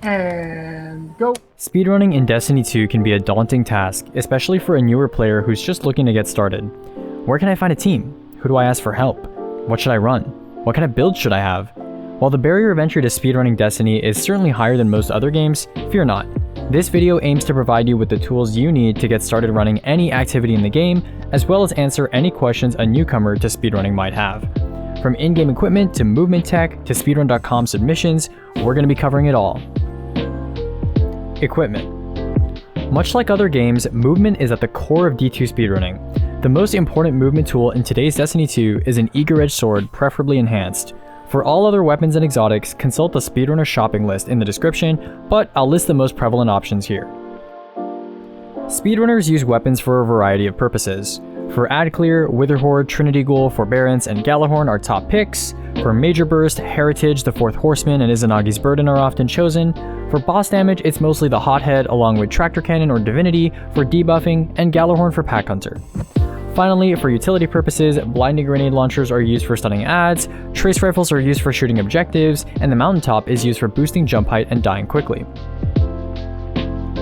And go. Speedrunning in Destiny 2 can be a daunting task, especially for a newer player who's just looking to get started. Where can I find a team? Who do I ask for help? What should I run? What kind of build should I have? While the barrier of entry to speedrunning Destiny is certainly higher than most other games, fear not. This video aims to provide you with the tools you need to get started running any activity in the game, as well as answer any questions a newcomer to speedrunning might have. From in-game equipment to movement tech to speedrun.com submissions, we're going to be covering it all. Equipment. Much like other games, movement is at the core of D2 speedrunning. The most important movement tool in today's Destiny 2 is an eager-edged sword, preferably enhanced. For all other weapons and exotics, consult the speedrunner shopping list in the description, but I'll list the most prevalent options here. Speedrunners use weapons for a variety of purposes. For Ad Clear, Witherhoard, Trinity Ghoul, Forbearance, and Galahorn are top picks. For Major Burst, Heritage, the Fourth Horseman, and Izanagi's Burden are often chosen. For boss damage, it's mostly the Hothead along with Tractor Cannon or Divinity for debuffing, and Galahorn for Pack Hunter. Finally, for utility purposes, blinding grenade launchers are used for stunning ads, trace rifles are used for shooting objectives, and the mountaintop is used for boosting jump height and dying quickly.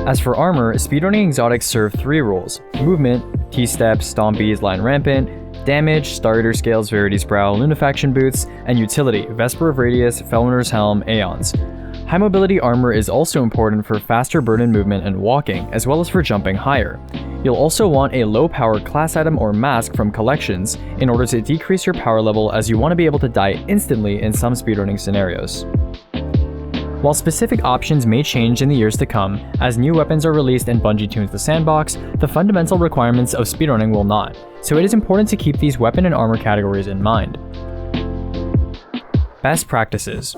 As for armor, speedrunning exotics serve three roles: movement, T-steps, Stompies, Lion Rampant, damage, Star Eater Scales, Verity's Brow, Lunafaction Boots, and utility, Vesper of Radius, Felwinter's Helm, Aeons. High mobility armor is also important for faster burden movement and walking, as well as for jumping higher. You'll also want a low power class item or mask from collections in order to decrease your power level, as you want to be able to die instantly in some speedrunning scenarios. While specific options may change in the years to come, as new weapons are released and Bungie tunes the sandbox, the fundamental requirements of speedrunning will not, so it is important to keep these weapon and armor categories in mind. Best practices.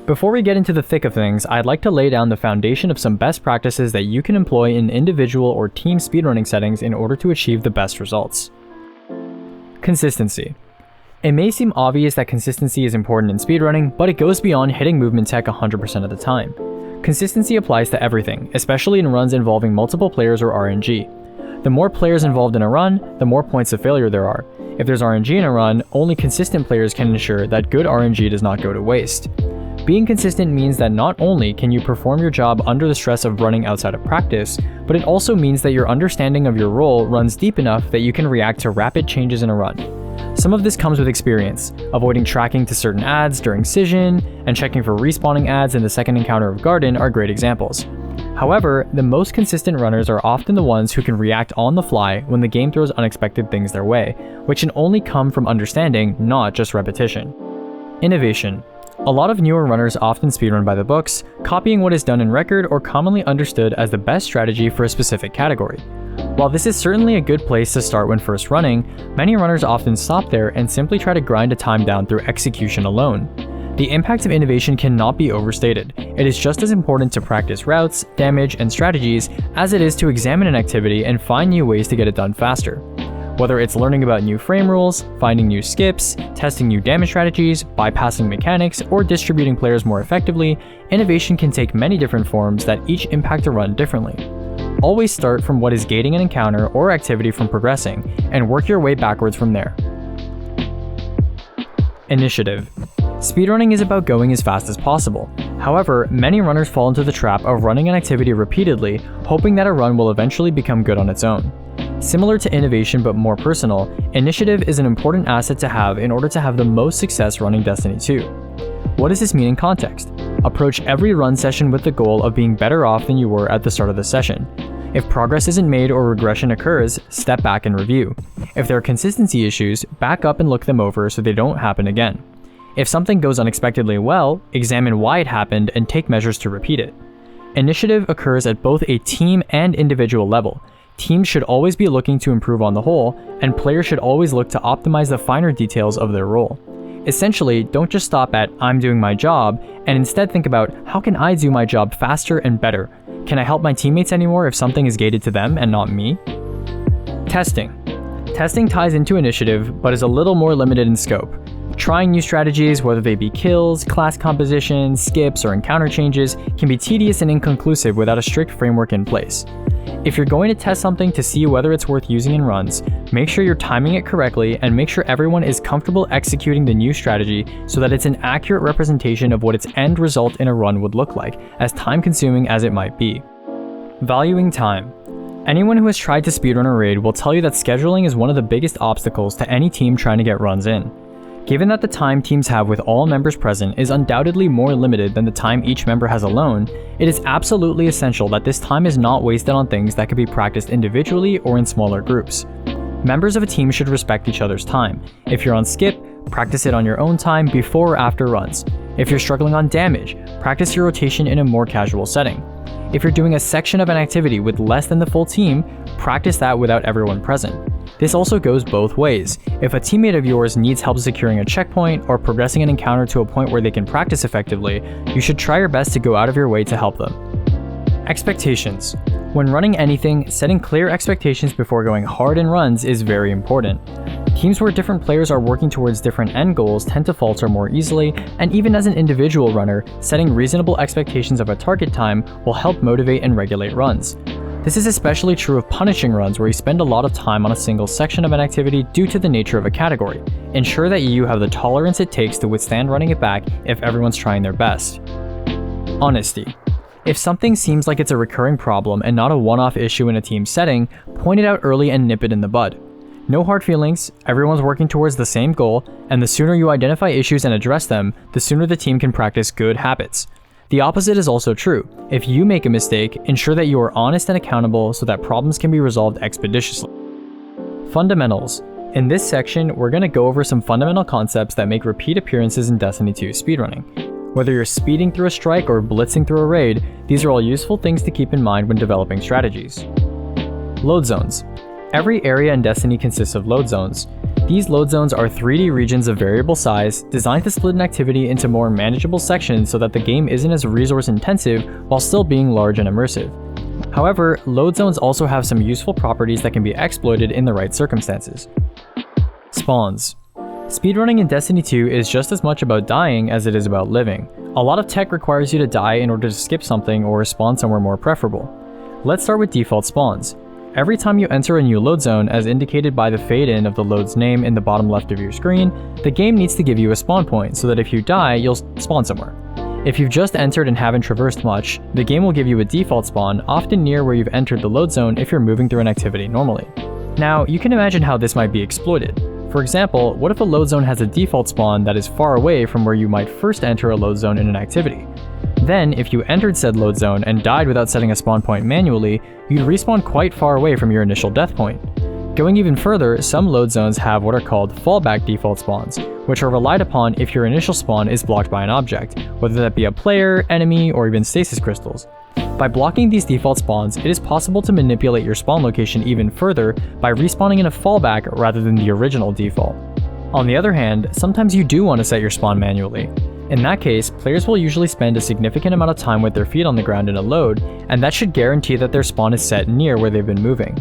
Before we get into the thick of things, I'd like to lay down the foundation of some best practices that you can employ in individual or team speedrunning settings in order to achieve the best results. Consistency. It may seem obvious that consistency is important in speedrunning, but it goes beyond hitting movement tech 100% of the time. Consistency applies to everything, especially in runs involving multiple players or RNG. The more players involved in a run, the more points of failure there are. If there's RNG in a run, only consistent players can ensure that good RNG does not go to waste. Being consistent means that not only can you perform your job under the stress of running outside of practice, but it also means that your understanding of your role runs deep enough that you can react to rapid changes in a run. Some of this comes with experience. Avoiding tracking to certain ads during Scission, and checking for respawning ads in the second encounter of Garden are great examples. However, the most consistent runners are often the ones who can react on the fly when the game throws unexpected things their way, which can only come from understanding, not just repetition. Innovation. A lot of newer runners often speedrun by the books, copying what is done in record or commonly understood as the best strategy for a specific category. While this is certainly a good place to start when first running, many runners often stop there and simply try to grind a time down through execution alone. The impact of innovation cannot be overstated. It is just as important to practice routes, damage, and strategies as it is to examine an activity and find new ways to get it done faster. Whether it's learning about new frame rules, finding new skips, testing new damage strategies, bypassing mechanics, or distributing players more effectively, innovation can take many different forms that each impact a run differently. Always start from what is gating an encounter or activity from progressing, and work your way backwards from there. Initiative. Speedrunning is about going as fast as possible. However, many runners fall into the trap of running an activity repeatedly, hoping that a run will eventually become good on its own. Similar to innovation but more personal, initiative is an important asset to have in order to have the most success running Destiny 2. What does this mean in context? Approach every run session with the goal of being better off than you were at the start of the session. If progress isn't made or regression occurs, step back and review. If there are consistency issues, back up and look them over so they don't happen again. If something goes unexpectedly well, examine why it happened and take measures to repeat it. Initiative occurs at both a team and individual level. Teams should always be looking to improve on the whole, and players should always look to optimize the finer details of their role. Essentially, don't just stop at "I'm doing my job," and instead think about "How can I do my job faster and better? Can I help my teammates anymore if something is gated to them and not me?" Testing. Testing ties into initiative, but is a little more limited in scope. Trying new strategies, whether they be kills, class compositions, skips, or encounter changes, can be tedious and inconclusive without a strict framework in place. If you're going to test something to see whether it's worth using in runs, make sure you're timing it correctly and make sure everyone is comfortable executing the new strategy so that it's an accurate representation of what its end result in a run would look like, as time-consuming as it might be. Valuing time. Anyone who has tried to speedrun a raid will tell you that scheduling is one of the biggest obstacles to any team trying to get runs in. Given that the time teams have with all members present is undoubtedly more limited than the time each member has alone, it is absolutely essential that this time is not wasted on things that can be practiced individually or in smaller groups. Members of a team should respect each other's time. If you're on skip, practice it on your own time before or after runs. If you're struggling on damage, practice your rotation in a more casual setting. If you're doing a section of an activity with less than the full team, practice that without everyone present. This also goes both ways. If a teammate of yours needs help securing a checkpoint or progressing an encounter to a point where they can practice effectively, you should try your best to go out of your way to help them. Expectations. When running anything, setting clear expectations before going hard in runs is very important. Teams where different players are working towards different end goals tend to falter more easily, and even as an individual runner, setting reasonable expectations of a target time will help motivate and regulate runs. This is especially true of punishing runs where you spend a lot of time on a single section of an activity due to the nature of a category. Ensure that you have the tolerance it takes to withstand running it back if everyone's trying their best. Honesty. If something seems like it's a recurring problem and not a one-off issue in a team setting, point it out early and nip it in the bud. No hard feelings, everyone's working towards the same goal, and the sooner you identify issues and address them, the sooner the team can practice good habits. The opposite is also true. If you make a mistake, ensure that you are honest and accountable so that problems can be resolved expeditiously. Fundamentals. In this section, we're going to go over some fundamental concepts that make repeat appearances in Destiny 2 speedrunning. Whether you're speeding through a strike or blitzing through a raid, these are all useful things to keep in mind when developing strategies. Load zones. Every area in Destiny consists of load zones. These load zones are 3D regions of variable size, designed to split an activity into more manageable sections so that the game isn't as resource intensive while still being large and immersive. However, load zones also have some useful properties that can be exploited in the right circumstances. Spawns. Speedrunning in Destiny 2 is just as much about dying as it is about living. A lot of tech requires you to die in order to skip something or spawn somewhere more preferable. Let's start with default spawns. Every time you enter a new load zone, as indicated by the fade-in of the load's name in the bottom left of your screen, the game needs to give you a spawn point so that if you die, you'll spawn somewhere. If you've just entered and haven't traversed much, the game will give you a default spawn, often near where you've entered the load zone if you're moving through an activity normally. Now, you can imagine how this might be exploited. For example, what if a load zone has a default spawn that is far away from where you might first enter a load zone in an activity? Then, if you entered said load zone and died without setting a spawn point manually, you'd respawn quite far away from your initial death point. Going even further, some load zones have what are called fallback default spawns, which are relied upon if your initial spawn is blocked by an object, whether that be a player, enemy, or even stasis crystals. By blocking these default spawns, it is possible to manipulate your spawn location even further by respawning in a fallback rather than the original default. On the other hand, sometimes you do want to set your spawn manually. In that case, players will usually spend a significant amount of time with their feet on the ground in a load, and that should guarantee that their spawn is set near where they've been moving.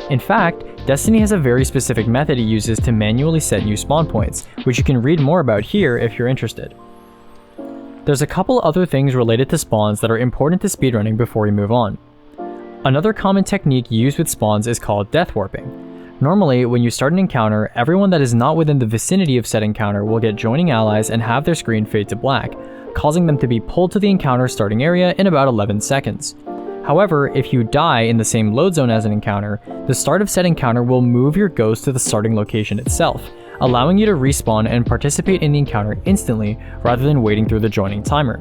In fact, Destiny has a very specific method it uses to manually set new spawn points, which you can read more about here if you're interested. There's a couple other things related to spawns that are important to speedrunning before we move on. Another common technique used with spawns is called death warping. Normally, when you start an encounter, everyone that is not within the vicinity of said encounter will get joining allies and have their screen fade to black, causing them to be pulled to the encounter starting area in about 11 seconds. However, if you die in the same load zone as an encounter, the start of said encounter will move your ghost to the starting location itself, allowing you to respawn and participate in the encounter instantly rather than waiting through the joining timer.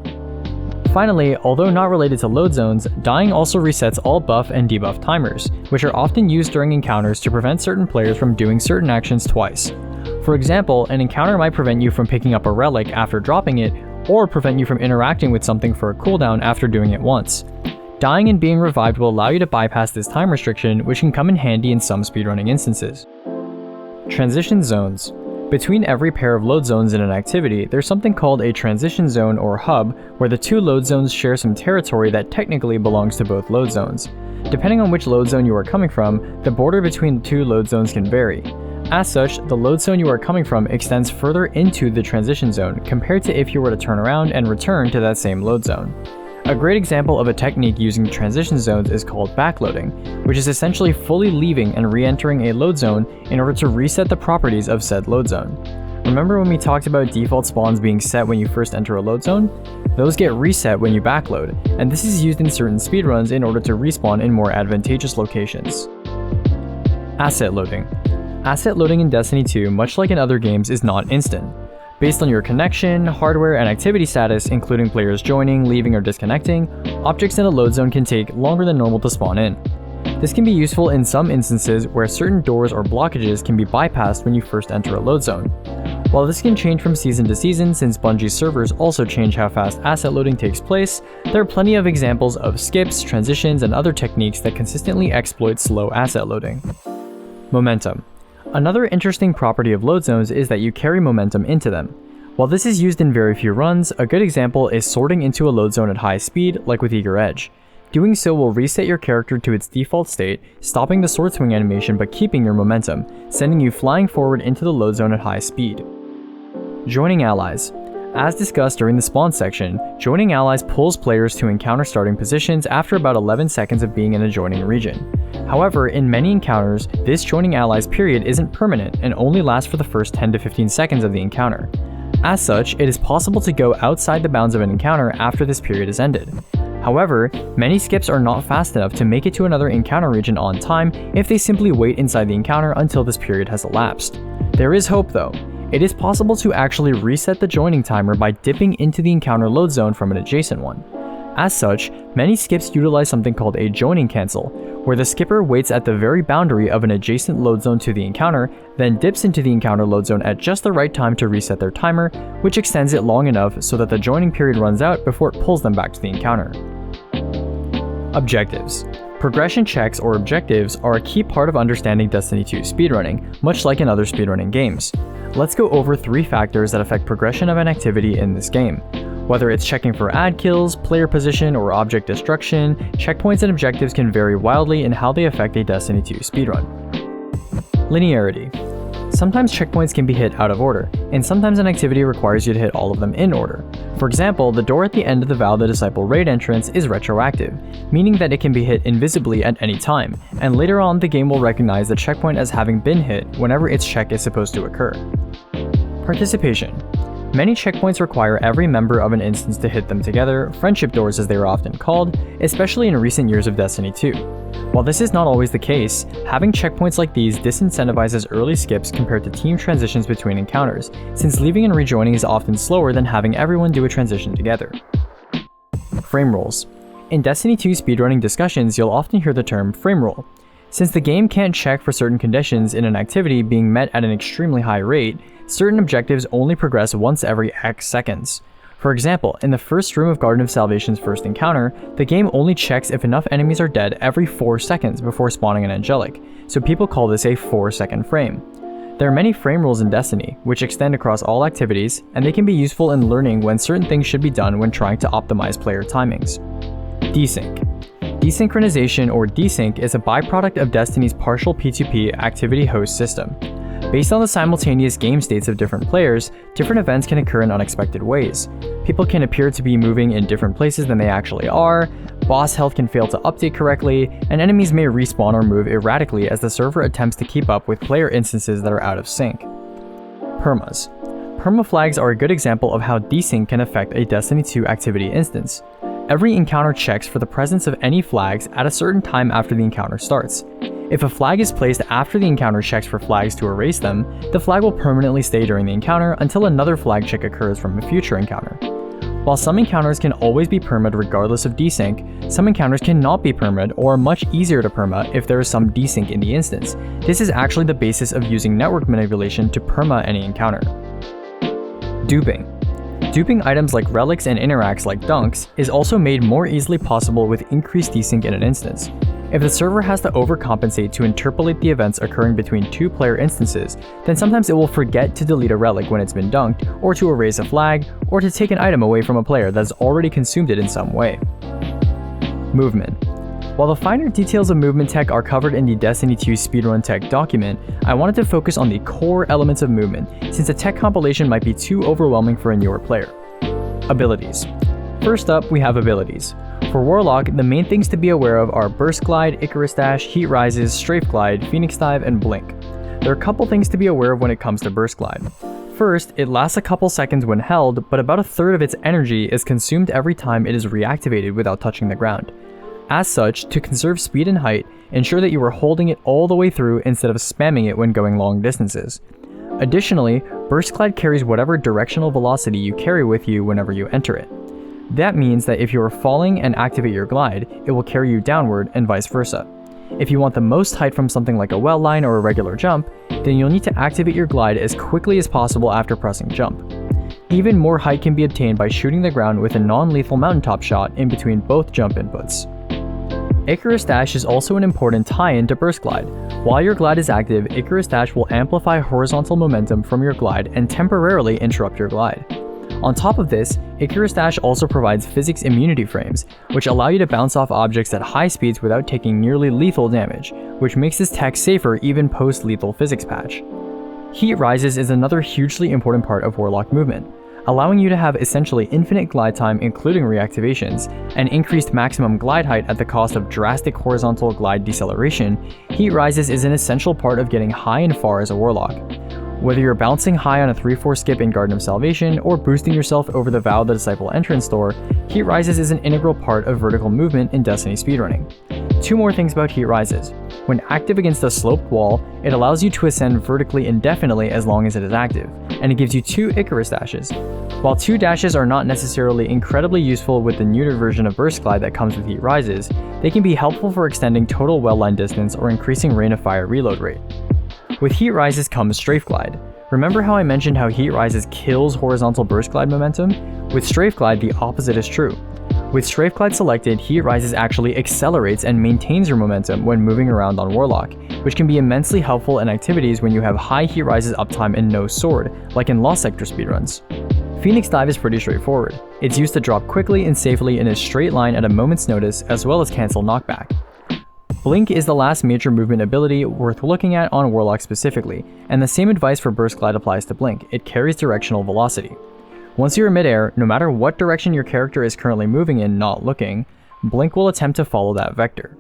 Finally, although not related to load zones, dying also resets all buff and debuff timers, which are often used during encounters to prevent certain players from doing certain actions twice. For example, an encounter might prevent you from picking up a relic after dropping it, or prevent you from interacting with something for a cooldown after doing it once. Dying and being revived will allow you to bypass this time restriction, which can come in handy in some speedrunning instances. Transition zones. Between every pair of load zones in an activity, there's something called a transition zone or hub, where the two load zones share some territory that technically belongs to both load zones. Depending on which load zone you are coming from, the border between the two load zones can vary. As such, the load zone you are coming from extends further into the transition zone compared to if you were to turn around and return to that same load zone. A great example of a technique using transition zones is called backloading, which is essentially fully leaving and re-entering a load zone in order to reset the properties of said load zone. Remember when we talked about default spawns being set when you first enter a load zone? Those get reset when you backload, and this is used in certain speedruns in order to respawn in more advantageous locations. Asset loading. Asset loading in Destiny 2, much like in other games, is not instant. Based on your connection, hardware, and activity status, including players joining, leaving, or disconnecting, objects in a load zone can take longer than normal to spawn in. This can be useful in some instances where certain doors or blockages can be bypassed when you first enter a load zone. While this can change from season to season since Bungie's servers also change how fast asset loading takes place, there are plenty of examples of skips, transitions, and other techniques that consistently exploit slow asset loading. Momentum. Another interesting property of load zones is that you carry momentum into them. While this is used in very few runs, a good example is sorting into a load zone at high speed, like with Eager Edge. Doing so will reset your character to its default state, stopping the sword swing animation but keeping your momentum, sending you flying forward into the load zone at high speed. Joining allies. As discussed during the spawn section, joining allies pulls players to encounter starting positions after about 11 seconds of being in a joining region. However, in many encounters, this joining allies period isn't permanent and only lasts for the first 10 to 15 seconds of the encounter. As such, it is possible to go outside the bounds of an encounter after this period is ended. However, many skips are not fast enough to make it to another encounter region on time if they simply wait inside the encounter until this period has elapsed. There is hope though. It is possible to actually reset the joining timer by dipping into the encounter load zone from an adjacent one. As such, many skips utilize something called a joining cancel, where the skipper waits at the very boundary of an adjacent load zone to the encounter, then dips into the encounter load zone at just the right time to reset their timer, which extends it long enough so that the joining period runs out before it pulls them back to the encounter. Objectives. Progression checks or objectives are a key part of understanding Destiny 2 speedrunning, much like in other speedrunning games. Let's go over 3 factors that affect progression of an activity in this game. Whether it's checking for ad kills, player position, or object destruction, checkpoints and objectives can vary wildly in how they affect a Destiny 2 speedrun. Linearity. Sometimes checkpoints can be hit out of order, and sometimes an activity requires you to hit all of them in order. For example, the door at the end of the Vow the Disciple raid entrance is retroactive, meaning that it can be hit invisibly at any time, and later on the game will recognize the checkpoint as having been hit whenever its check is supposed to occur. Participation. Many checkpoints require every member of an instance to hit them together, friendship doors as they are often called, especially in recent years of Destiny 2. While this is not always the case, having checkpoints like these disincentivizes early skips compared to team transitions between encounters, since leaving and rejoining is often slower than having everyone do a transition together. Frame rolls. In Destiny 2 speedrunning discussions, you'll often hear the term frame roll. Since the game can't check for certain conditions in an activity being met at an extremely high rate, certain objectives only progress once every X seconds. For example, in the first room of Garden of Salvation's first encounter, the game only checks if enough enemies are dead every 4 seconds before spawning an angelic, so people call this a 4-second frame. There are many frame rules in Destiny, which extend across all activities, and they can be useful in learning when certain things should be done when trying to optimize player timings. Desync. Desynchronization or desync is a byproduct of Destiny's partial P2P activity host system. Based on the simultaneous game states of different players, different events can occur in unexpected ways. People can appear to be moving in different places than they actually are, boss health can fail to update correctly, and enemies may respawn or move erratically as the server attempts to keep up with player instances that are out of sync. Permas. Perma flags are a good example of how desync can affect a Destiny 2 activity instance. Every encounter checks for the presence of any flags at a certain time after the encounter starts. If a flag is placed after the encounter checks for flags to erase them, the flag will permanently stay during the encounter until another flag check occurs from a future encounter. While some encounters can always be perma'd regardless of desync, some encounters cannot be perma'd or are much easier to perma if there is some desync in the instance. This is actually the basis of using network manipulation to perma any encounter. Duping. Duping items like relics and interacts like dunks is also made more easily possible with increased desync in an instance. If the server has to overcompensate to interpolate the events occurring between 2 player instances, then sometimes it will forget to delete a relic when it's been dunked, or to erase a flag, or to take an item away from a player that has already consumed it in some way. Movement. While the finer details of movement tech are covered in the Destiny 2 speedrun tech document, I wanted to focus on the core elements of movement, since a tech compilation might be too overwhelming for a newer player. Abilities. First up, we have abilities. For Warlock, the main things to be aware of are Burst Glide, Icarus Dash, Heat Rises, Strafe Glide, Phoenix Dive, and Blink. There are a couple things to be aware of when it comes to Burst Glide. First, it lasts a couple seconds when held, but about a third of its energy is consumed every time it is reactivated without touching the ground. As such, to conserve speed and height, ensure that you are holding it all the way through instead of spamming it when going long distances. Additionally, Burst Glide carries whatever directional velocity you carry with you whenever you enter it. That means that if you are falling and activate your glide, it will carry you downward and vice versa. If you want the most height from something like a well line or a regular jump, then you'll need to activate your glide as quickly as possible after pressing jump. Even more height can be obtained by shooting the ground with a non-lethal mountaintop shot in between both jump inputs. Icarus Dash is also an important tie-in to Burst Glide. While your glide is active, Icarus Dash will amplify horizontal momentum from your glide and temporarily interrupt your glide. On top of this, Icarus Dash also provides physics immunity frames, which allow you to bounce off objects at high speeds without taking nearly lethal damage, which makes this tech safer even post-lethal physics patch. Heat Rises is another hugely important part of Warlock movement. Allowing you to have essentially infinite glide time including reactivations, and increased maximum glide height at the cost of drastic horizontal glide deceleration, Heat Rises is an essential part of getting high and far as a Warlock. Whether you're bouncing high on a 3/4 skip in Garden of Salvation or boosting yourself over the Vow of the Disciple entrance door, Heat Rises is an integral part of vertical movement in Destiny speedrunning. Two more things about Heat Rises. When active against a sloped wall, it allows you to ascend vertically indefinitely as long as it is active, and it gives you 2 Icarus Dashes. While 2 dashes are not necessarily incredibly useful with the neutered version of Burst Glide that comes with Heat Rises, they can be helpful for extending total well line distance or increasing Rain of Fire reload rate. With Heat Rises comes Strafe Glide. Remember how I mentioned how Heat Rises kills horizontal Burst Glide momentum? With Strafe Glide, the opposite is true. With Strafe Glide selected, Heat Rises actually accelerates and maintains your momentum when moving around on Warlock, which can be immensely helpful in activities when you have high Heat Rises uptime and no sword, like in Lost Sector speedruns. Phoenix Dive is pretty straightforward. It's used to drop quickly and safely in a straight line at a moment's notice, as well as cancel knockback. Blink is the last major movement ability worth looking at on Warlock specifically, and the same advice for Burst Glide applies to Blink. It carries directional velocity. Once you're in midair, no matter what direction your character is currently moving in, not looking, Blink will attempt to follow that vector.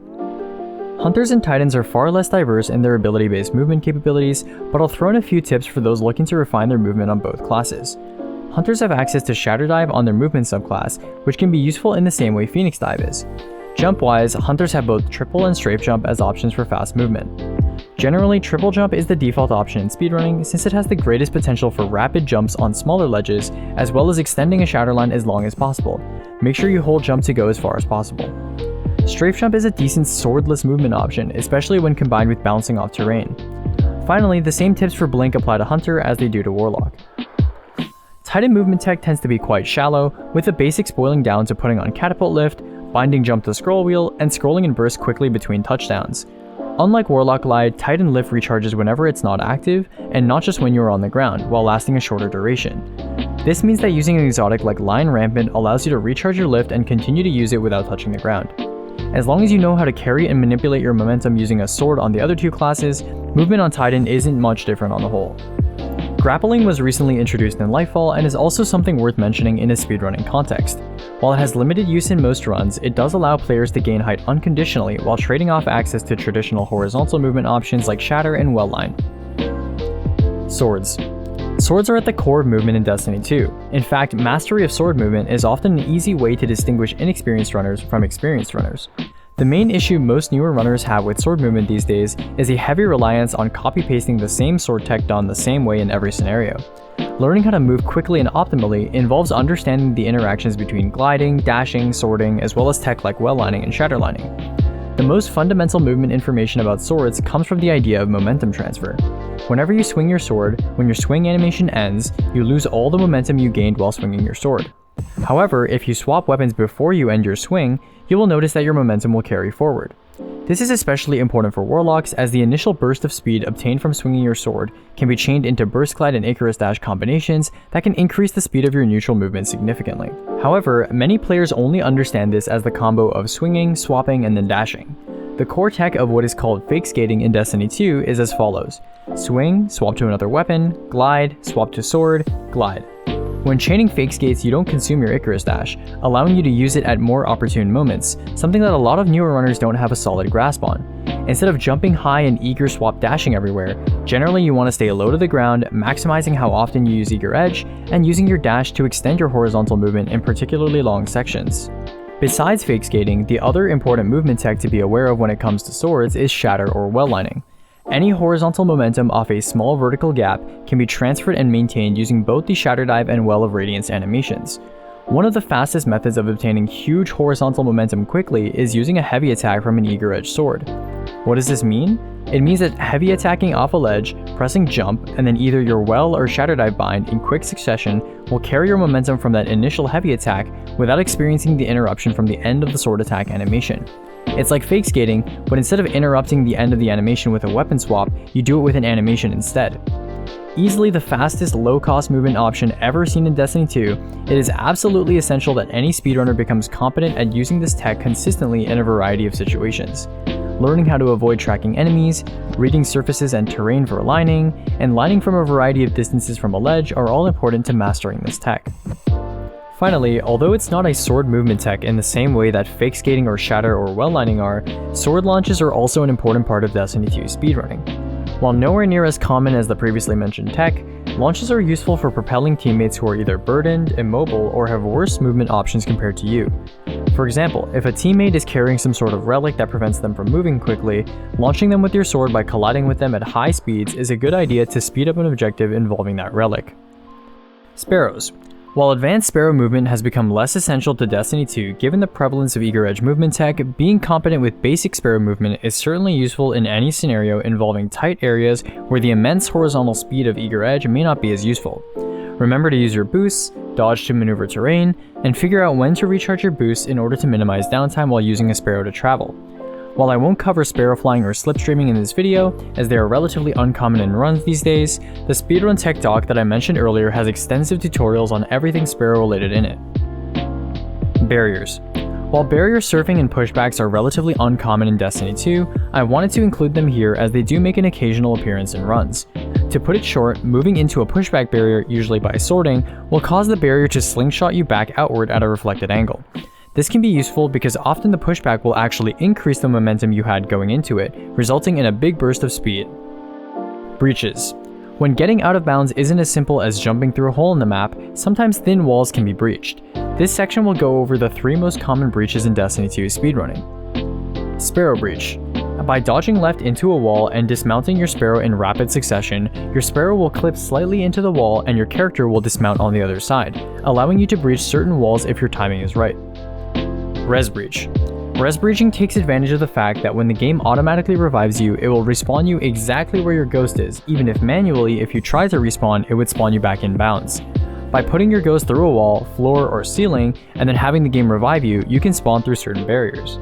Hunters and Titans are far less diverse in their ability-based movement capabilities, but I'll throw in a few tips for those looking to refine their movement on both classes. Hunters have access to Shatter Dive on their movement subclass, which can be useful in the same way Phoenix Dive is. Jump-wise, Hunters have both triple and strafe jump as options for fast movement. Generally, triple jump is the default option in speedrunning since it has the greatest potential for rapid jumps on smaller ledges, as well as extending a shatter line as long as possible. Make sure you hold jump to go as far as possible. Strafe jump is a decent swordless movement option, especially when combined with bouncing off terrain. Finally, the same tips for Blink apply to Hunter as they do to Warlock. Titan movement tech tends to be quite shallow, with the basics boiling down to putting on catapult lift, binding jump to scroll wheel, and scrolling and burst quickly between touchdowns. Unlike Warlock Glide, Titan lift recharges whenever it's not active, and not just when you are on the ground, while lasting a shorter duration. This means that using an exotic like Lion Rampant allows you to recharge your lift and continue to use it without touching the ground. As long as you know how to carry and manipulate your momentum using a sword on the other two classes, movement on Titan isn't much different on the whole. Grappling was recently introduced in Lightfall and is also something worth mentioning in a speedrunning context. While it has limited use in most runs, it does allow players to gain height unconditionally while trading off access to traditional horizontal movement options like Shatter and Wellline. Swords. Swords are at the core of movement in Destiny 2. In fact, mastery of sword movement is often an easy way to distinguish inexperienced runners from experienced runners. The main issue most newer runners have with sword movement these days is a heavy reliance on copy-pasting the same sword tech done the same way in every scenario. Learning how to move quickly and optimally involves understanding the interactions between gliding, dashing, swording, as well as tech like well-lining and shatterlining. The most fundamental movement information about swords comes from the idea of momentum transfer. Whenever you swing your sword, when your swing animation ends, you lose all the momentum you gained while swinging your sword. However, if you swap weapons before you end your swing, you will notice that your momentum will carry forward. This is especially important for Warlocks, as the initial burst of speed obtained from swinging your sword can be chained into Burst Glide and Icarus Dash combinations that can increase the speed of your neutral movement significantly. However, many players only understand this as the combo of swinging, swapping, and then dashing. The core tech of what is called fake skating in Destiny 2 is as follows: swing, swap to another weapon, glide, swap to sword, glide. When chaining fake skates, you don't consume your Icarus dash, allowing you to use it at more opportune moments, something that a lot of newer runners don't have a solid grasp on. Instead of jumping high and eager swap dashing everywhere, generally you want to stay low to the ground, maximizing how often you use eager edge, and using your dash to extend your horizontal movement in particularly long sections. Besides fake skating, the other important movement tech to be aware of when it comes to swords is shatter or well lining. Any horizontal momentum off a small vertical gap can be transferred and maintained using both the shatter dive and well of radiance animations. One of the fastest methods of obtaining huge horizontal momentum quickly is using a heavy attack from an eager edge sword. What does this mean? It means that heavy attacking off a ledge, pressing jump, and then either your well or shatter dive bind in quick succession will carry your momentum from that initial heavy attack without experiencing the interruption from the end of the sword attack animation. It's like fake skating, but instead of interrupting the end of the animation with a weapon swap, you do it with an animation instead. Easily the fastest low-cost movement option ever seen in Destiny 2, it is absolutely essential that any speedrunner becomes competent at using this tech consistently in a variety of situations. Learning how to avoid tracking enemies, reading surfaces and terrain for lining, and lining from a variety of distances from a ledge are all important to mastering this tech. Finally, although it's not a sword movement tech in the same way that fake skating or shatter or well lining are, sword launches are also an important part of Destiny 2 speedrunning. While nowhere near as common as the previously mentioned tech, launches are useful for propelling teammates who are either burdened, immobile, or have worse movement options compared to you. For example, if a teammate is carrying some sort of relic that prevents them from moving quickly, launching them with your sword by colliding with them at high speeds is a good idea to speed up an objective involving that relic. Sparrows. While advanced sparrow movement has become less essential to Destiny 2 given the prevalence of eager edge movement tech, being competent with basic sparrow movement is certainly useful in any scenario involving tight areas where the immense horizontal speed of eager edge may not be as useful. Remember to use your boosts, dodge to maneuver terrain, and figure out when to recharge your boosts in order to minimize downtime while using a sparrow to travel. While I won't cover sparrow flying or slipstreaming in this video, as they are relatively uncommon in runs these days, the Speedrun Tech doc that I mentioned earlier has extensive tutorials on everything sparrow related in it. Barriers. While barrier surfing and pushbacks are relatively uncommon in Destiny 2, I wanted to include them here as they do make an occasional appearance in runs. To put it short, moving into a pushback barrier, usually by sorting, will cause the barrier to slingshot you back outward at a reflected angle. This can be useful because often the pushback will actually increase the momentum you had going into it, resulting in a big burst of speed. Breaches. When getting out of bounds isn't as simple as jumping through a hole in the map, sometimes thin walls can be breached. This section will go over the 3 most common breaches in Destiny 2 speedrunning. Sparrow Breach. By dodging left into a wall and dismounting your sparrow in rapid succession, your sparrow will clip slightly into the wall and your character will dismount on the other side, allowing you to breach certain walls if your timing is right. Res Breach. Res breaching takes advantage of the fact that when the game automatically revives you, it will respawn you exactly where your ghost is, even if manually, if you try to respawn, it would spawn you back in bounds. By putting your ghost through a wall, floor, or ceiling, and then having the game revive you, you can spawn through certain barriers.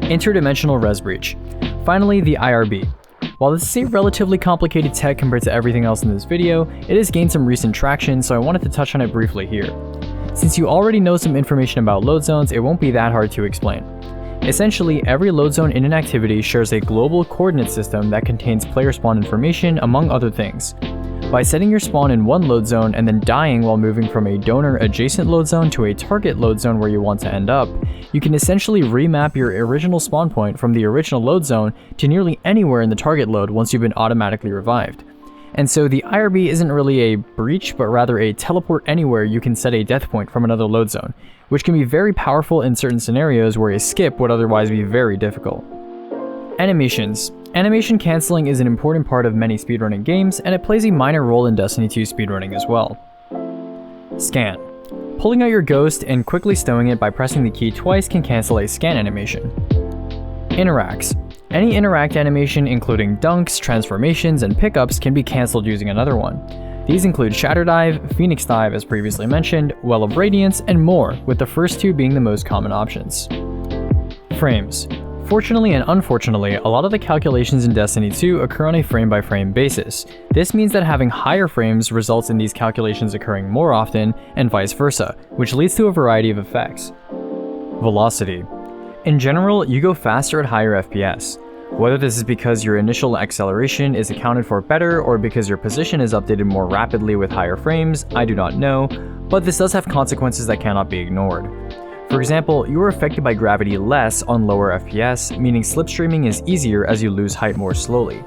Interdimensional Res Breach. Finally, the IRB. While this is a relatively complicated tech compared to everything else in this video, it has gained some recent traction, so I wanted to touch on it briefly here. Since you already know some information about load zones, it won't be that hard to explain. Essentially, every load zone in an activity shares a global coordinate system that contains player spawn information, among other things. By setting your spawn in one load zone and then dying while moving from a donor adjacent load zone to a target load zone where you want to end up, you can essentially remap your original spawn point from the original load zone to nearly anywhere in the target load once you've been automatically revived. And so the IRB isn't really a breach, but rather a teleport anywhere you can set a death point from another load zone, which can be very powerful in certain scenarios where a skip would otherwise be very difficult. Animations. Animation cancelling is an important part of many speedrunning games, and it plays a minor role in Destiny 2 speedrunning as well. Scan. Pulling out your ghost and quickly stowing it by pressing the key twice can cancel a scan animation. Interacts. Any interact animation, including dunks, transformations, and pickups, can be cancelled using another one. These include Shatter Dive, Phoenix Dive as previously mentioned, Well of Radiance, and more, with the first 2 being the most common options. Frames. Fortunately and unfortunately, a lot of the calculations in Destiny 2 occur on a frame-by-frame basis. This means that having higher frames results in these calculations occurring more often, and vice versa, which leads to a variety of effects. Velocity. In general, you go faster at higher FPS. Whether this is because your initial acceleration is accounted for better or because your position is updated more rapidly with higher frames, I do not know, but this does have consequences that cannot be ignored. For example, you are affected by gravity less on lower FPS, meaning slipstreaming is easier as you lose height more slowly.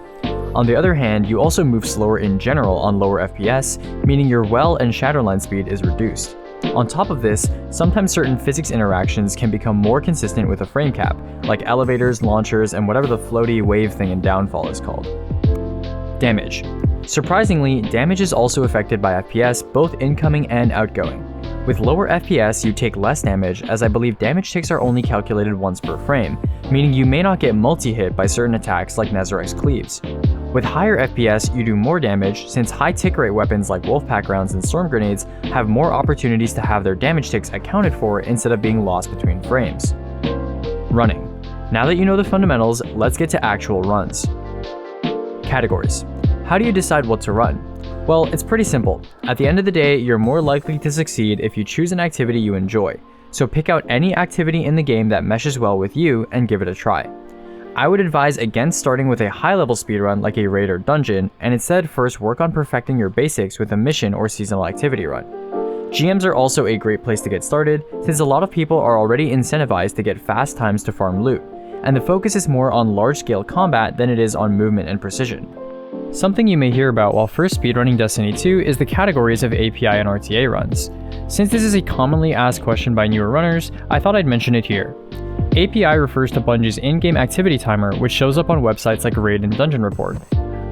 On the other hand, you also move slower in general on lower FPS, meaning your well and shadowline speed is reduced. On top of this, sometimes certain physics interactions can become more consistent with a frame cap, like elevators, launchers, and whatever the floaty wave thing in Downfall is called. Damage. Surprisingly, damage is also affected by FPS, both incoming and outgoing. With lower FPS, you take less damage, as I believe damage ticks are only calculated once per frame, meaning you may not get multi-hit by certain attacks like Nezarek's cleaves. With higher FPS, you do more damage, since high tick rate weapons like Wolfpack rounds and Storm Grenades have more opportunities to have their damage ticks accounted for instead of being lost between frames. Running. Now that you know the fundamentals, let's get to actual runs. Categories. How do you decide what to run? Well, it's pretty simple. At the end of the day, you're more likely to succeed if you choose an activity you enjoy, so pick out any activity in the game that meshes well with you and give it a try. I would advise against starting with a high-level speedrun like a raid or dungeon, and instead first work on perfecting your basics with a mission or seasonal activity run. GMs are also a great place to get started, since a lot of people are already incentivized to get fast times to farm loot, and the focus is more on large-scale combat than it is on movement and precision. Something you may hear about while first speedrunning Destiny 2 is the categories of API and RTA runs. Since this is a commonly asked question by newer runners, I thought I'd mention it here. API refers to Bungie's in-game activity timer, which shows up on websites like Raid and Dungeon Report.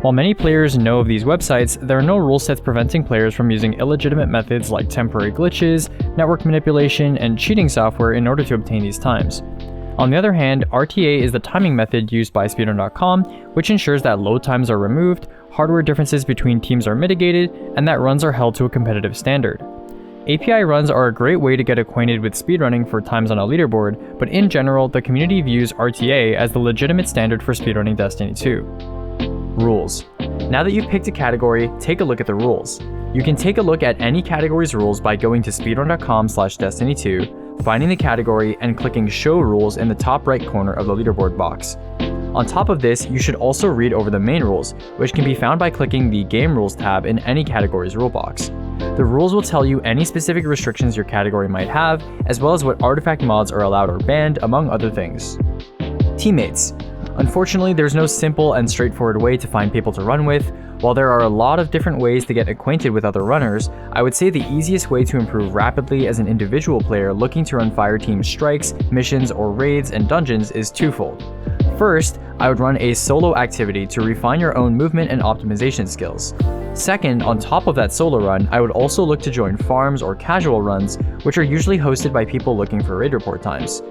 While many players know of these websites, there are no rule sets preventing players from using illegitimate methods like temporary glitches, network manipulation, and cheating software in order to obtain these times. On the other hand, RTA is the timing method used by Speedrun.com, which ensures that load times are removed, hardware differences between teams are mitigated, and that runs are held to a competitive standard. API runs are a great way to get acquainted with speedrunning for times on a leaderboard, but in general, the community views RTA as the legitimate standard for speedrunning Destiny 2. Rules. Now that you've picked a category, take a look at the rules. You can take a look at any category's rules by going to speedrun.com/destiny2, finding the category, and clicking Show Rules in the top right corner of the leaderboard box. On top of this, you should also read over the main rules, which can be found by clicking the Game Rules tab in any category's rule box. The rules will tell you any specific restrictions your category might have, as well as what artifact mods are allowed or banned, among other things. Teammates. Unfortunately, there's no simple and straightforward way to find people to run with. While there are a lot of different ways to get acquainted with other runners, I would say the easiest way to improve rapidly as an individual player looking to run fireteam strikes, missions, or raids and dungeons is twofold. First, I would run a solo activity to refine your own movement and optimization skills. Second, on top of that solo run, I would also look to join farms or casual runs, which are usually hosted by people looking for raid report times.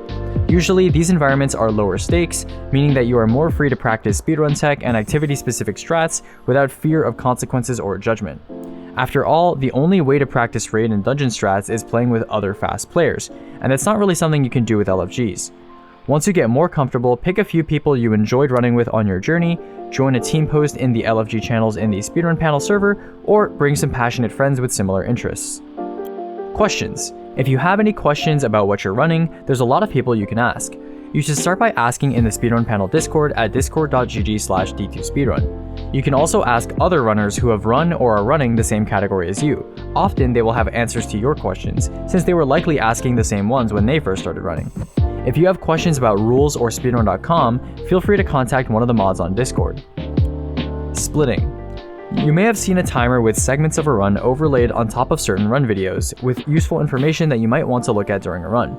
Usually, these environments are lower stakes, meaning that you are more free to practice speedrun tech and activity-specific strats without fear of consequences or judgment. After all, the only way to practice raid and dungeon strats is playing with other fast players, and that's not really something you can do with LFGs. Once you get more comfortable, pick a few people you enjoyed running with on your journey, join a team post in the LFG channels in the Speedrun panel server, or bring some passionate friends with similar interests. Questions. If you have any questions about what you're running, there's a lot of people you can ask. You should start by asking in the Speedrun panel Discord at discord.gg/d2speedrun. You can also ask other runners who have run or are running the same category as you. Often they will have answers to your questions, since they were likely asking the same ones when they first started running. If you have questions about rules or speedrun.com, feel free to contact one of the mods on Discord. Splitting. You may have seen a timer with segments of a run overlaid on top of certain run videos, with useful information that you might want to look at during a run.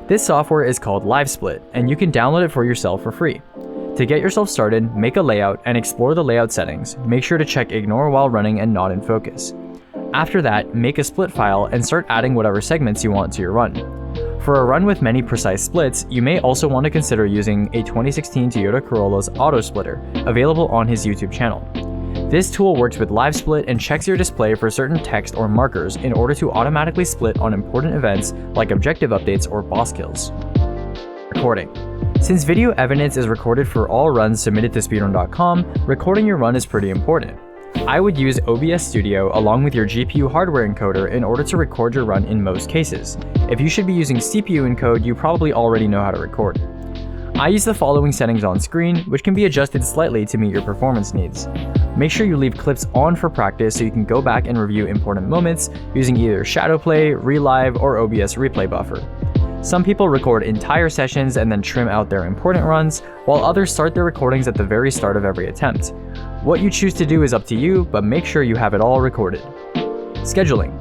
This software is called LiveSplit, and you can download it for yourself for free. To get yourself started, make a layout and explore the layout settings. Make sure to check Ignore while running and not in focus. After that, make a split file and start adding whatever segments you want to your run. For a run with many precise splits, you may also want to consider using a 2016 Toyota Corolla's auto splitter, available on his YouTube channel. This tool works with LiveSplit and checks your display for certain text or markers in order to automatically split on important events like objective updates or boss kills. Recording. Since video evidence is recorded for all runs submitted to speedrun.com, recording your run is pretty important. I would use OBS Studio along with your GPU hardware encoder in order to record your run in most cases. If you should be using CPU encode, you probably already know how to record. I use the following settings on screen, which can be adjusted slightly to meet your performance needs. Make sure you leave clips on for practice so you can go back and review important moments using either Shadowplay, Relive, or OBS Replay Buffer. Some people record entire sessions and then trim out their important runs, while others start their recordings at the very start of every attempt. What you choose to do is up to you, but make sure you have it all recorded. Scheduling.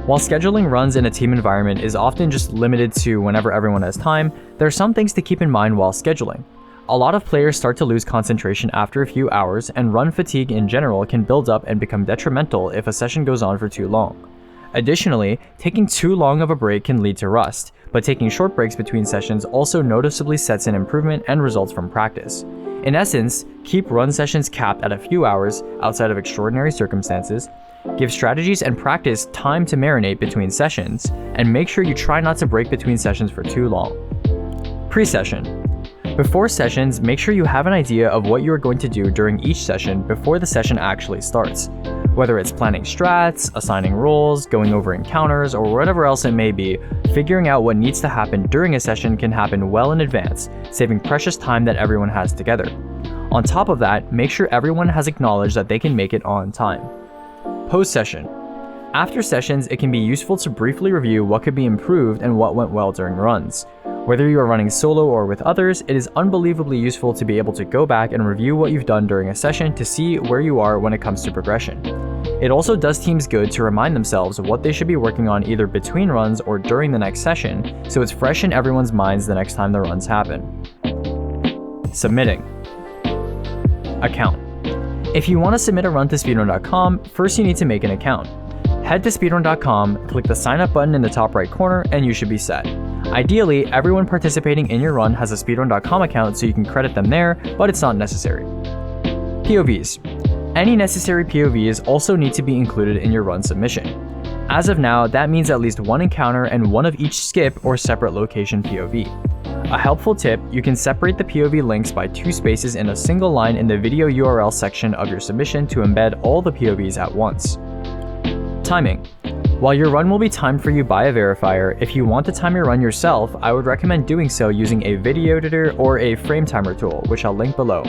While scheduling runs in a team environment is often just limited to whenever everyone has time, there are some things to keep in mind while scheduling. A lot of players start to lose concentration after a few hours, and run fatigue in general can build up and become detrimental if a session goes on for too long. Additionally, taking too long of a break can lead to rust, but taking short breaks between sessions also noticeably sets an improvement and results from practice. In essence, keep run sessions capped at a few hours outside of extraordinary circumstances, give strategies and practice time to marinate between sessions, and make sure you try not to break between sessions for too long. Pre-session. Before sessions, make sure you have an idea of what you are going to do during each session before the session actually starts. Whether it's planning strats, assigning roles, going over encounters, or whatever else it may be, figuring out what needs to happen during a session can happen well in advance, saving precious time that everyone has together. On top of that, make sure everyone has acknowledged that they can make it on time. Post-session. After sessions, it can be useful to briefly review what could be improved and what went well during runs. Whether you are running solo or with others, it is unbelievably useful to be able to go back and review what you've done during a session to see where you are when it comes to progression. It also does teams good to remind themselves of what they should be working on either between runs or during the next session, so it's fresh in everyone's minds the next time the runs happen. Submitting. Account. If you want to submit a run to speedrun.com, first you need to make an account. Head to speedrun.com, click the sign up button in the top right corner, and you should be set. Ideally, everyone participating in your run has a speedrun.com account so you can credit them there, but it's not necessary. POVs. Any necessary POVs also need to be included in your run submission. As of now, that means at least one encounter and one of each skip or separate location POV. A helpful tip, you can separate the POV links by 2 spaces in a single line in the video URL section of your submission to embed all the POVs at once. Timing. While your run will be timed for you by a verifier, if you want to time your run yourself, I would recommend doing so using a video editor or a frame timer tool, which I'll link below.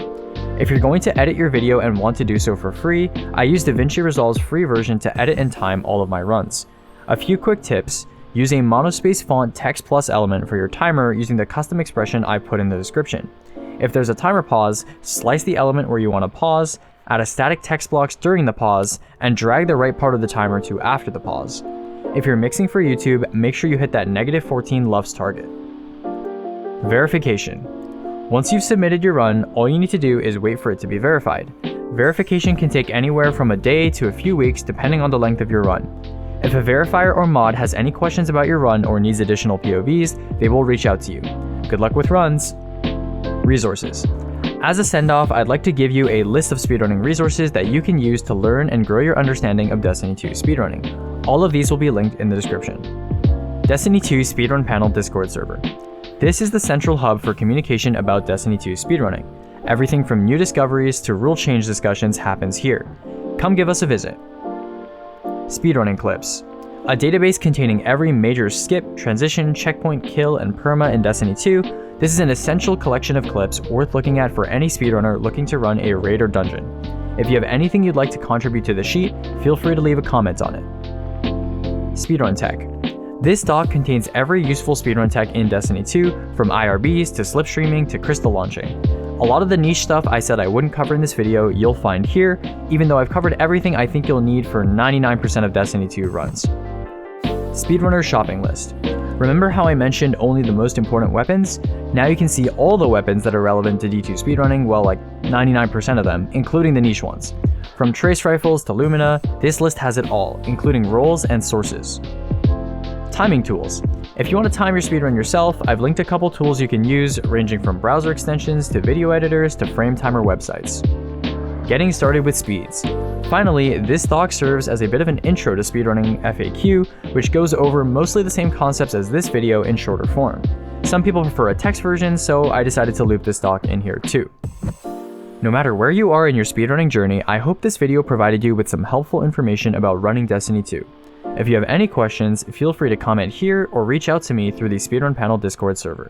If you're going to edit your video and want to do so for free, I use DaVinci Resolve's free version to edit and time all of my runs. A few quick tips: use a monospace font text plus element for your timer using the custom expression I put in the description. If there's a timer pause, slice the element where you want to pause, add a static text blocks during the pause, and drag the right part of the timer to after the pause. If you're mixing for YouTube, make sure you hit that -14 LUFS target. Verification. Once you've submitted your run, all you need to do is wait for it to be verified. Verification can take anywhere from a day to a few weeks depending on the length of your run. If a verifier or mod has any questions about your run or needs additional POVs, they will reach out to you. Good luck with runs! Resources. As a send-off, I'd like to give you a list of speedrunning resources that you can use to learn and grow your understanding of Destiny 2 speedrunning. All of these will be linked in the description. Destiny 2 Speedrun Panel Discord server. This is the central hub for communication about Destiny 2 speedrunning. Everything from new discoveries to rule change discussions happens here. Come give us a visit. Speedrunning clips. A database containing every major skip, transition, checkpoint, kill, and perma in Destiny 2. This is an essential collection of clips worth looking at for any speedrunner looking to run a raid or dungeon. If you have anything you'd like to contribute to the sheet, feel free to leave a comment on it. Speedrun tech. This doc contains every useful speedrun tech in Destiny 2, from IRBs to slipstreaming to crystal launching. A lot of the niche stuff I said I wouldn't cover in this video you'll find here, even though I've covered everything I think you'll need for 99% of Destiny 2 runs. Speedrunner shopping list. Remember how I mentioned only the most important weapons? Now you can see all the weapons that are relevant to D2 speedrunning, well, like 99% of them, including the niche ones. From trace rifles to Lumina, this list has it all, including roles and sources. Timing tools. If you want to time your speedrun yourself, I've linked a couple tools you can use, ranging from browser extensions to video editors to frame timer websites. Getting started with speeds. Finally, this doc serves as a bit of an intro to speedrunning FAQ, which goes over mostly the same concepts as this video in shorter form. Some people prefer a text version, so I decided to loop this doc in here too. No matter where you are in your speedrunning journey, I hope this video provided you with some helpful information about running Destiny 2. If you have any questions, feel free to comment here or reach out to me through the Speedrun Panel Discord server.